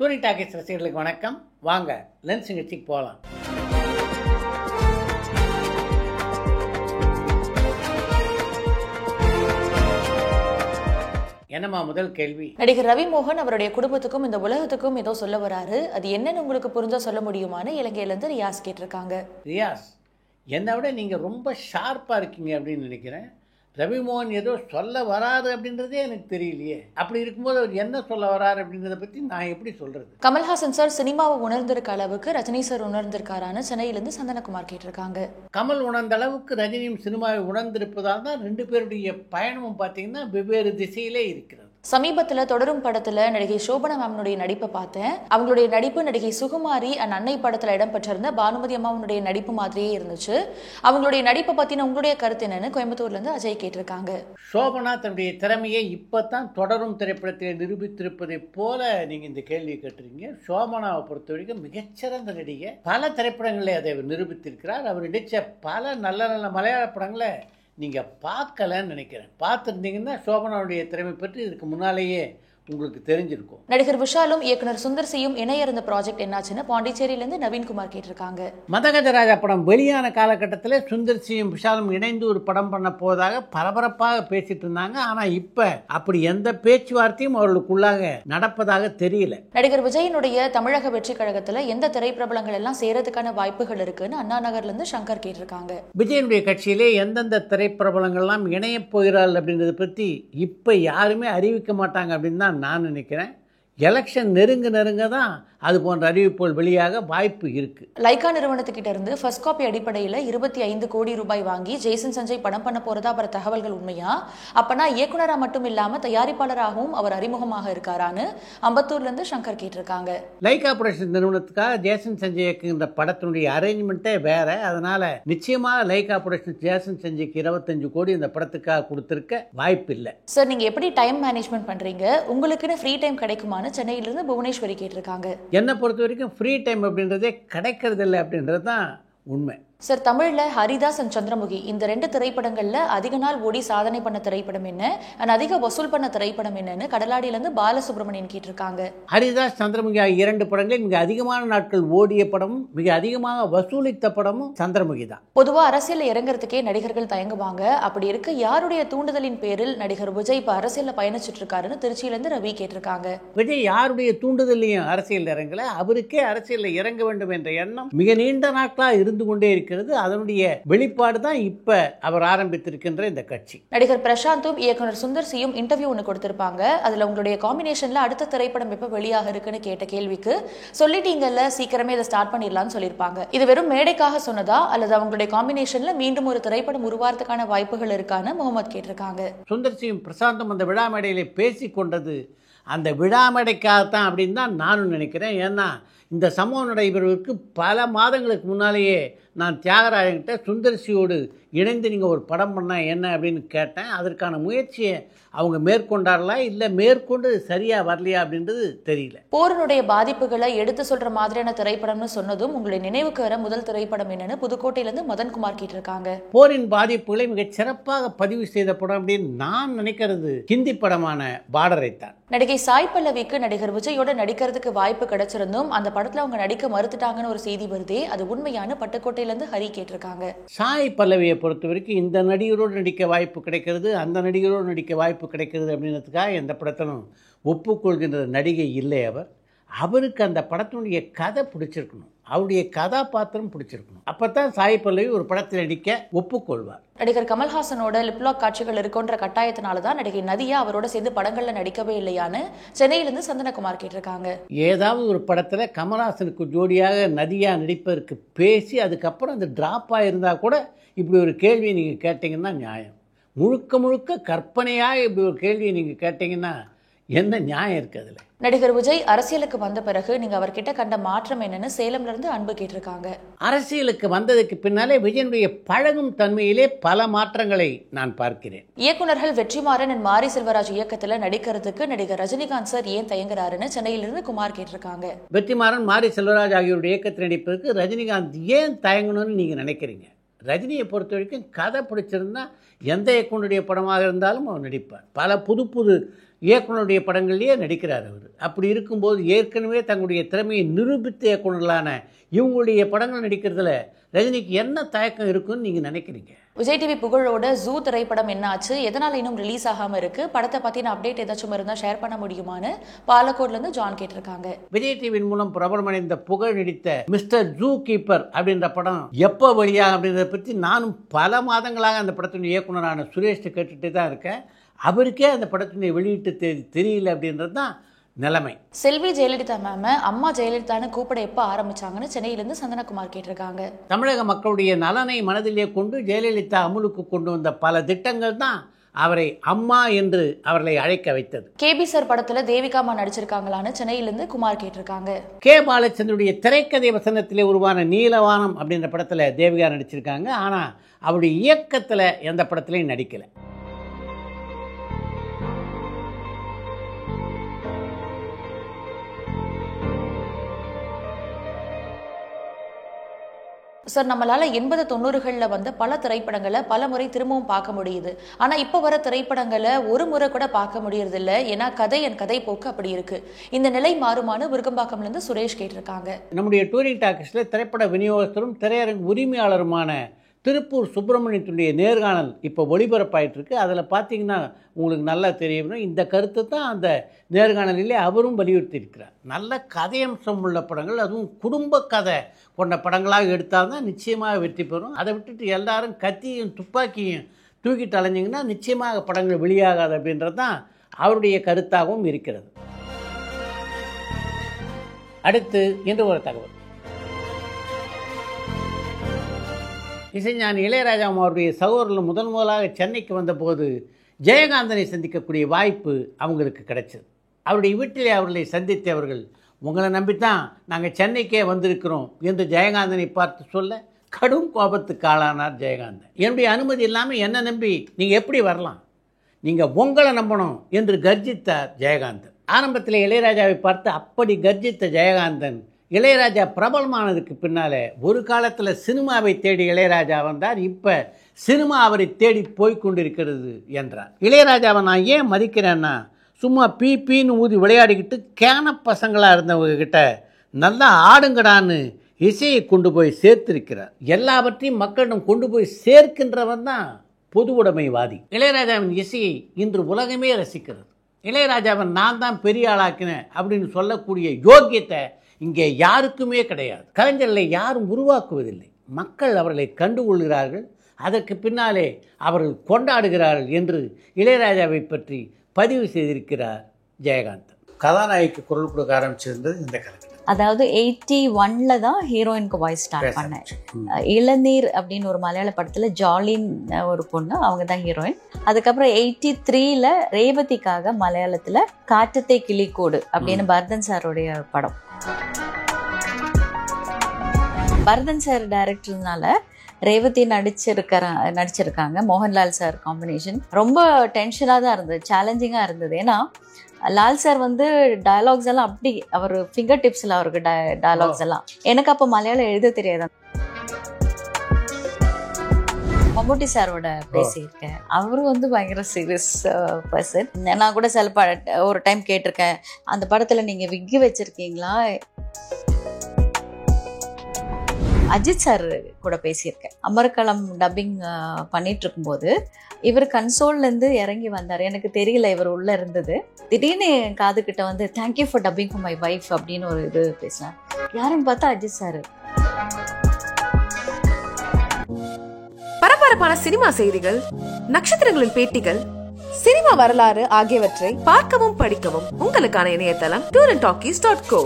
டூரி talkies ரசிகர்களுக்கு வணக்கம். வாங்க லென்ஸ் நிகழ்ச்சிக்கு போகலாம். என்னம்மா முதல் கேள்வி? நடிகர் ரவி மோகன் அவருடைய குடும்பத்துக்கும் இந்த உலகத்துக்கும் ஏதோ சொல்ல வராரு. அது என்னன்னு உங்களுக்கு புரிஞ்சா சொல்ல முடியுமான்னு இலங்கையிலேருந்து ரியாஸ் கேட்டிருக்காங்க. ரியாஸ், என்னை விட நீங்கள் ரொம்ப ஷார்ப்பாக இருக்கீங்க அப்படின்னு நினைக்கிறேன். ரவிமோகன் ஏதோ சொல்ல வராரு அப்படின்றதே எனக்கு தெரியலையே. அப்படி இருக்கும்போது அவர் என்ன சொல்ல வராரு அப்படின்றத பற்றி நான் எப்படி சொல்கிறது? கமல்ஹாசன் சார் சினிமாவை உணர்ந்திருக்க அளவுக்கு ரஜினி சார் உணர்ந்திருக்காரான்னு சென்னையிலேருந்து சந்தனகுமார் கேட்டிருக்காங்க. கமல் உணர்ந்த அளவுக்கு ரஜினியும் சினிமாவை உணர்ந்திருப்பதால் தான் ரெண்டு பேருடைய பயணமும் பார்த்தீங்கன்னா வெவ்வேறு திசையிலே இருக்கிறது. சமீபத்துல தொடரும் படத்துல நடிகை சோபனா மேம்னுடைய நடிப்பை பார்த்தேன். அவங்களுடைய நடிப்பு நடிகை சுகுமாரி அண்ட் அன்னை படத்துல இடம்பெற்றிருந்த பானுமதி அம்மாவுடைய நடிப்பு மாதிரியே இருந்துச்சு. அவங்களுடைய நடிப்பை பத்தின உங்களுடைய கருத்து என்னன்னு கோயம்புத்தூர்ல இருந்து அஜய் கேட்டிருக்காங்க. சோபனா தன்னுடைய திறமையை இப்பதான் தொடரும் திரைப்படத்தில் நிரூபித்திருப்பதை போல நீங்க இந்த கேள்வியை கேட்டிருக்கீங்க. சோபனாவை பொறுத்த வரைக்கும் மிகச்சிறந்த நடிகை. பல திரைப்படங்களில் அதை நிரூபித்திருக்கிறார். அவர் நடித்த பல நல்ல நல்ல மலையாள படங்களை நீங்கள் பார்க்கலன்னு நினைக்கிறேன். பார்த்துருந்தீங்கன்னா சோபனாவுடைய திறமை பற்றி இதுக்கு முன்னாலேயே உங்களுக்கு தெரிஞ்சிருக்கும். நடிகர் விஷாலும் இயக்குனர் சுந்தர் சியும் இணைய இருந்த ப்ராஜெக்ட் என்னாச்சுன்னு பாண்டிச்சேரியிலிருந்து நவீன்குமார் கேட்டிருக்காங்க. மதகஜராஜா படம் வெளியான காலகட்டத்தில் சுந்தர் சியும் விஷாலும் இணைந்து ஒரு படம் பண்ண போவதாக பரபரப்பாக பேசிட்டு இருந்தாங்க. ஆனால் இப்போ அப்படி எந்த பேச்சுவார்த்தையும் அவர்களுக்குள்ளாக நடப்பதாக தெரியல. நடிகர் விஜயனுடைய தமிழக வெற்றி கழகத்தில் எந்த திரைப்பிரபலங்கள் எல்லாம் சேரதுக்கான வாய்ப்புகள் இருக்குன்னு அண்ணா நகர்ல இருந்து சங்கர் கேட்டிருக்காங்க. விஜயனுடைய கட்சியிலே எந்தெந்த திரைப்பிரபலங்கள்லாம் இணைய போகிறாள் அப்படின்றத பற்றி இப்போ யாருமே அறிவிக்க மாட்டாங்க அப்படின்னு தான் நான் நினைக்கிறேன். எலெக்ஷன் நெருங்க தான் அது போன்ற அறிவிப்புகள் வெளியாக வாய்ப்பு இருக்கு. லைகா நிறுவனத்துக்கிட்ட இருந்து ஃபர்ஸ்ட் காப்பி அடிப்படையில் 25 கோடி ரூபாய் வாங்கி ஜெய்சன் சஞ்சய் படம் பண்ண போறதா வர தகவல்கள் உண்மையா? அப்பனா இயக்குனரா மட்டும் இல்லாம தயாரிப்பாளராகவும் அவர் அறிமுகமாக இருக்காரான்னு அம்பத்தூர்ல இருந்து சங்கர் கேட்டிருக்காங்க. லைகா புரொடக்ஷன் நிறுவனத்துக்காக ஜேசன் சஞ்சய் இயக்குகின்ற படத்தினுடைய அரேஞ்ச்மெண்ட்டே வேற. அதனால நிச்சயமாக லைகா புரொடக்ஷன் ஜேசன் சஞ்சய்க்கு 25 கோடி இந்த படத்துக்காக கொடுத்திருக்க வாய்ப்பு இல்லை. சார், நீங்க எப்படி டைம் மேனேஜ்மெண்ட் பண்றீங்க? உங்களுக்குன்னு ஃப்ரீ டைம் கிடைக்குமான்னு சென்னையிலிருந்து புவனேஸ்வரி கேட்டிருக்காங்க. என்னை பொறுத்த வரைக்கும் ஃப்ரீ டைம் அப்படின்றதே கிடைக்கிறது இல்லை அப்படின்றது தான் உண்மை. சார், தமிழ்ல ஹரிதாஸ் அண்ட் சந்திரமுகி இந்த 2 திரைப்படங்கள்ல அதிக நாள் ஓடி சாதனை பண்ண திரைப்படம் என்ன அண்ட் அதிக வசூல் பண்ண திரைப்படம் என்னன்னு கடலாடியிலிருந்து பாலசுப்ரமணியன் கேட்டிருக்காங்க. ஹரிதாஸ் சந்திரமுகி ஆகிய 2 படங்களில் மிக அதிகமான நாட்கள் ஓடிய படமும் மிக அதிகமாக வசூலித்த படமும் சந்திரமுகி தான். பொதுவா அரசியல்ல இறங்குறதுக்கே நடிகர்கள் தயங்குவாங்க. அப்படி இருக்க யாருடைய தூண்டுதலின் பேரில் நடிகர் விஜய் இப்ப அரசியல்ல பயணிச்சுட்டு இருக்காருன்னு திருச்சியிலிருந்து ரவி கேட்டிருக்காங்க. விஜய் யாருடைய தூண்டுதலையும் அரசியல் இறங்கல. அவருக்கே அரசியல்ல இறங்க வேண்டும் என்ற எண்ணம் மிக நீண்ட நாட்களா இருந்து கொண்டே இருக்கிறது. அதனுடைய வெளிப்பாடு தான் இப்ப அவர் ஆரம்பித்திருக்கின்ற இந்த கட்சி. நடிகர் பிரசாந்தும் இயக்குனர் சுந்தர் சியும் இன்டர்வியூ ஒன்று கொடுத்திருப்பாங்க. அதுல உங்களுடைய காம்பினேஷன்ல அடுத்த திரைப்படம் எப்ப வெளியாக இருக்குன்னு கேட்ட கேள்விக்கு சொல்லிட்டீங்கல்ல, சீக்கிரமே இதை ஸ்டார்ட் பண்ணிடலாம்னு சொல்லியிருப்பாங்க. இது வெறும் மேடைக்காக சொன்னதா அல்லது அவங்களுடைய காம்பினேஷன்ல மீண்டும் ஒரு திரைப்படம் உருவாறதுக்கான வாய்ப்புகள் இருக்கான்னு முகமது கேட்டிருக்காங்க. சுந்தர் சியும் பிரசாந்தும் அந்த விழா மேடையிலே பேசி கொண்டது அந்த விழா மேடைக்காகத்தான் அப்படின்னு தான் நானும் நினைக்கிறேன். ஏன்னா இந்த சம்பவம் நடைபெறுவதற்கு பல மாதங்களுக்கு முன்னாலேயே நான் தியாகராஜன்கிட்ட சுந்தர்சியோடு இணைந்து நீங்கள் ஒரு படம் பண்ணால் என்ன அப்படின்னு கேட்டேன். அதற்கான முயற்சியை அவங்க மேற்கொண்டார்களா இல்லை மேற்கொண்டு சரியாக வரலையா அப்படின்றது தெரியல. போரினுடைய பாதிப்புகளை எடுத்து சொல்கிற மாதிரியான திரைப்படம்னு சொன்னதும் உங்களுடைய நினைவுக்கு வர முதல் திரைப்படம் என்னன்னு புதுக்கோட்டையிலேருந்து மதன்குமார் கேட்டிருக்காங்க. போரின் பாதிப்புகளை மிகச் சிறப்பாக பதிவு செய்த படம் அப்படின்னு நான் நினைக்கிறது ஹிந்தி படமான பார்டரை தான். நடிகை சாய் பல்லவிக்கு நடிகர் விஜயோட நடிக்கிறதுக்கு வாய்ப்பு கிடைச்சிருந்தும் அந்த படத்தில் அவங்க நடிக்க மறுத்துட்டாங்கன்னு ஒரு செய்தி வருதே, அது உண்மையான பட்டுக்கோட்டையிலேருந்து ஹரி கேட்டிருக்காங்க. சாய் பல்லவியை பொறுத்த வரைக்கும் இந்த நடிகரோடு நடிக்க வாய்ப்பு கிடைக்கிறது, அந்த நடிகரோடு நடிக்க வாய்ப்பு கிடைக்கிறது அப்படின்றதுக்காக எந்த படத்திலும் ஒப்புக்கொள்கின்ற நடிகை இல்லை. அவருக்கு அந்த படத்தினுடைய கதை பிடிச்சிருக்கணும், அவருடைய கதாபாத்திரம் பிடிச்சிருக்கணும். அப்பதான் சாய் பல்லவி ஒரு படத்தில் நடிக்க ஒப்புக்கொள்வார். நடிகர் கமல்ஹாசனோட லிப்லாக் காட்சிகள் இருக்குன்ற கட்டாயத்தினாலதான் நடிகை நதியா அவரோட சேர்ந்து படங்கள்ல நடிக்கவே இல்லையான்னு சென்னையிலிருந்து சந்தனகுமார் கேட்டிருக்காங்க. ஏதாவது ஒரு படத்துல கமல்ஹாசனுக்கு ஜோடியாக நதியா நடிப்பதற்கு பேசி அதுக்கப்புறம் அந்த டிராப் ஆயிருந்தா கூட இப்படி ஒரு கேள்வியை நீங்க கேட்டீங்கன்னா நியாயம். முழுக்க கற்பனையாக இப்படி ஒரு கேள்வியை நீங்க கேட்டீங்கன்னா என்ன நியாயம் இருக்கு அதுல? நடிகர் விஜய் அரசியலுக்கு வந்த பிறகு நீங்க அவர்கிட்ட கண்ட மாற்றம் என்னன்னு சேலம்ல இருந்து அன்பு கேட்டிருக்காங்க. அரசியலுக்கு வந்ததுக்கு பின்னாலே விஜயனுடைய பழகும் தன்மையிலே பல மாற்றங்களை நான் பார்க்கிறேன். இயக்குனர்கள் வெற்றிமாறன் அண்ட் மாரி செல்வராஜ் இயக்கத்துல நடிக்கிறதுக்கு நடிகர் ரஜினிகாந்த் சார் ஏன் தயங்குறாருன்னு சென்னையிலிருந்து குமார் கேட்டிருக்காங்க. வெற்றிமாறன், மாரி செல்வராஜ் ஆகியோருடைய இயக்கத்தில் நடிப்பதற்கு ரஜினிகாந்த் ஏன் தயங்கணும்னு நீங்க நினைக்கிறீங்க? ரஜினியை பொறுத்த வரைக்கும் கதை பிடிச்சிருந்தா எந்த இயக்குனருடைய படமாக இருந்தாலும் அவர் நடிப்பார். பல புது இயக்குனருடைய படங்கள்லேயே நடிக்கிறார் அவர். அப்படி இருக்கும்போது ஏற்கனவே தங்களுடைய திறமையை நிரூபித்த இயக்குனர்களான இவங்களுடைய படங்கள் நடிக்கிறதுல ரஜினிக்கு என்ன தயக்கம் இருக்குன்னு நீங்கள் நினைக்கிறீங்க? விஜய் டிவி புகழோட ஜூ திரைப்படம் என்ன ஆச்சு, எதனால் இன்னும் ரிலீஸ் ஆகாமல் இருக்கு, படத்தை பற்றின அப்டேட் ஏதாச்சும் இருந்தால் ஷேர் பண்ண முடியுமான்னு பாலக்கோட்லேருந்து ஜான் கேட்டிருக்காங்க. விஜய் டிவியின் மூலம் பிரபலமடைந்த புகழ் நடித்த மிஸ்டர் ஜூ கீப்பர் அப்படின்ற படம் எப்போ வெளியாக அப்படின்றத பற்றி நானும் பல மாதங்களாக அந்த படத்தினுடைய இயக்குனரான சுரேஷ்ட கேட்டுகிட்டே தான் இருக்கேன். அவருக்கே அந்த படத்தினுடைய வெளியீட்டு தேதி தெரியல அப்படின்றது தான் நிலைமை. செல்வி ஜெயலலிதா மேம அம்மா ஜெயலலிதான்னு கூப்பிட எப்போ ஆரம்பிச்சாங்கன்னு சென்னையிலேருந்து சந்தனகுமார் கேட்டிருக்காங்க. தமிழக மக்களுடைய நலனை மனதிலே கொண்டு ஜெயலலிதா அமுலுக்கு கொண்டு வந்த பல திட்டங்கள் தான் அவரை அம்மா என்று அவர்களை அழைக்க வைத்தது. கேபி சார் படத்துல தேவிகாமா நடிச்சிருக்காங்களான்னு சென்னையிலிருந்து குமார் கேட்டிருக்காங்க. கே பாலச்சந்தருடைய திரைக்கதை வசனத்திலே உருவான நீலவானம் அப்படின்ற படத்தில் தேவிகா நடிச்சிருக்காங்க. ஆனால் அவருடைய இயக்கத்தில் எந்த படத்துலையும் நடிக்கலை. சார், நம்மளால 80-90களில் வந்த பல திரைப்படங்களை பல முறை திரும்பவும் பார்க்க முடியுது. ஆனால் இப்போ வர திரைப்படங்களை ஒரு முறை கூட பார்க்க முடியறதில்ல. ஏன்னா கதை போக்கு அப்படி இருக்கு. இந்த நிலை மாறுமானு விருகம்பாக்கம்லேருந்து சுரேஷ் கேட்டிருக்காங்க. நம்முடைய டூரிங் டாக்கீஸில் திரைப்பட விநியோகஸ்தரும் திரையரங்கு உரிமையாளருமான திருப்பூர் சுப்பிரமணியத்துடைய நேர்காணல் இப்போ ஒளிபரப்பாயிட்டு இருக்கு. அதில் பார்த்தீங்கன்னா உங்களுக்கு நல்லா தெரியும், இந்த கருத்து தான் அந்த நேர்காணலிலே அவரும் வலியுறுத்தியிருக்கிறார். நல்ல கதையம்சம் உள்ள படங்கள், அதுவும் குடும்ப கதை கொண்ட படங்களாக எடுத்தால் தான் நிச்சயமாக வெற்றி பெறும். அதை விட்டுட்டு எல்லாரும் கத்தியும் துப்பாக்கியும் தூக்கிட்டு அலைஞ்சிங்கன்னா நிச்சயமாக படங்கள் வெளியாகாது அப்படின்றது தான் அவருடைய கருத்தாகவும் இருக்கிறது. அடுத்து இன்று ஒரு தகவல். இசைஞானி இளையராஜா அவருடைய சகோதரர்கள் முதலாக சென்னைக்கு வந்தபோது ஜெயகாந்தனை சந்திக்கக்கூடிய வாய்ப்பு அவங்களுக்கு கிடைச்சது. அவருடைய வீட்டிலே அவர்களை சந்தித்தவர்கள், உங்களை நம்பித்தான் நாங்கள் சென்னைக்கே வந்திருக்கிறோம் என்று ஜெயகாந்தனை பார்த்து சொல்ல கடும் கோபத்துக்கு ஆளானார் ஜெயகாந்தன். என்னுடைய அனுமதி இல்லாமல் என்ன நம்பி நீங்கள் எப்படி வரலாம், நீங்கள் உங்களை நம்பணும் என்று கர்ஜித்தார் ஜெயகாந்தன். ஆரம்பத்தில் இளையராஜாவை பார்த்து அப்படி கர்ஜித்த ஜெயகாந்தன் இளையராஜா பிரபலமானதுக்கு பின்னால் ஒரு காலத்தில் சினிமாவை தேடி இளையராஜா வந்தார், இப்போ சினிமா அவரை தேடி போய்கொண்டிருக்கிறது என்றார். இளையராஜாவை நான் ஏன் மதிக்கிறேன்னா, சும்மா பீன்னு ஊதி விளையாடிக்கிட்டு கேன பசங்களாக இருந்தவங்க கிட்ட நல்லா ஆடுங்கடான்னு இசையை கொண்டு போய் சேர்த்திருக்கிறார். எல்லாவற்றையும் மக்களிடம் கொண்டு போய் சேர்க்கின்றவன் தான் பொது உடைமைவாதி. இளையராஜாவின் இசையை இன்று உலகமே ரசிக்கிறது. இளையராஜாவை நான் தான் பெரிய ஆளாக்கினேன் அப்படின்னு சொல்லக்கூடிய யோக்கியத்தை இங்கே யாருக்குமே கிடையாது. கலைஞர்களை யாரும் உருவாக்குவதில்லை, மக்கள் அவர்களை கண்டுகொள்கிறார்கள், அதற்கு பின்னாலே அவர்கள் கொண்டாடுகிறார்கள் என்று இளையராஜாவை பற்றி பதிவு செய்திருக்கிறார் ஜெயகாந்தன். கதாநாயகிக்கு குரல் கொடுக்க ஆரம்பிச்சிருந்தது இந்த காலத்தில். அதாவது 81ல தான் ஹீரோயினுக்கு வாய்ஸ் ஸ்டார்ட் பண்ணேன். இளநீர் அப்படின்னு ஒரு மலையாள படத்துல ஜாலின்னு ஒரு பொண்ணு, அவங்க தான் ஹீரோயின். அதுக்கப்புறம் 83ல ரேவதிக்காக மலையாளத்துல காற்றத்தை கிளிக்கூடு அப்படின்னு பரதன் சாருடைய படம். பரதன் சார் டைரக்டர்னால ரேவதி நடிச்சிருக்காங்க. மோகன்லால் சார் காம்பினேஷன் ரொம்ப டென்ஷனாக தான் இருந்தது, சேலஞ்சிங்காக இருந்தது. ஏன்னா லால் சார் வந்து டயலாக்ஸ் எல்லாம் அப்படி அவர் ஃபிங்கர் டிப்ஸில் அவருக்கு டயலாக்ஸ் எல்லாம். எனக்கு அப்போ மலையாளம் எழுத தெரியாது. மம்முட்டி சாரோட பேசியிருக்கேன். அவரும் வந்து பயங்கர சீரியஸ் பர்சன். நான் கூட ஒரு டைம் கேட்டிருக்கேன், அந்த படத்தில் நீங்கள் விக்கி வச்சிருக்கீங்களா. அஜித் சார் கூட பேசியிருக்கேன். அமர்க்களம் டப்பிங் பண்ணிட்டு இருக்கும்போது இவர் கன்சோல்லேருந்து இறங்கி வந்தார். எனக்கு தெரியல இவர் உள்ளே இருந்தது. திடீர்னு என் காதுகிட்ட வந்து thank you for dubbing for my wife அப்படின்னு ஒரு இது பேசினார். யாருன்னு பார்த்தா அஜித் சார். பரபரப்பான சினிமா செய்திகள், நட்சத்திரங்களின் பேட்டிகள், சினிமா வரலாறு ஆகியவற்றை பார்க்கவும் படிக்கவும் உங்களுக்கான இணையதளம் tourantalkies.co.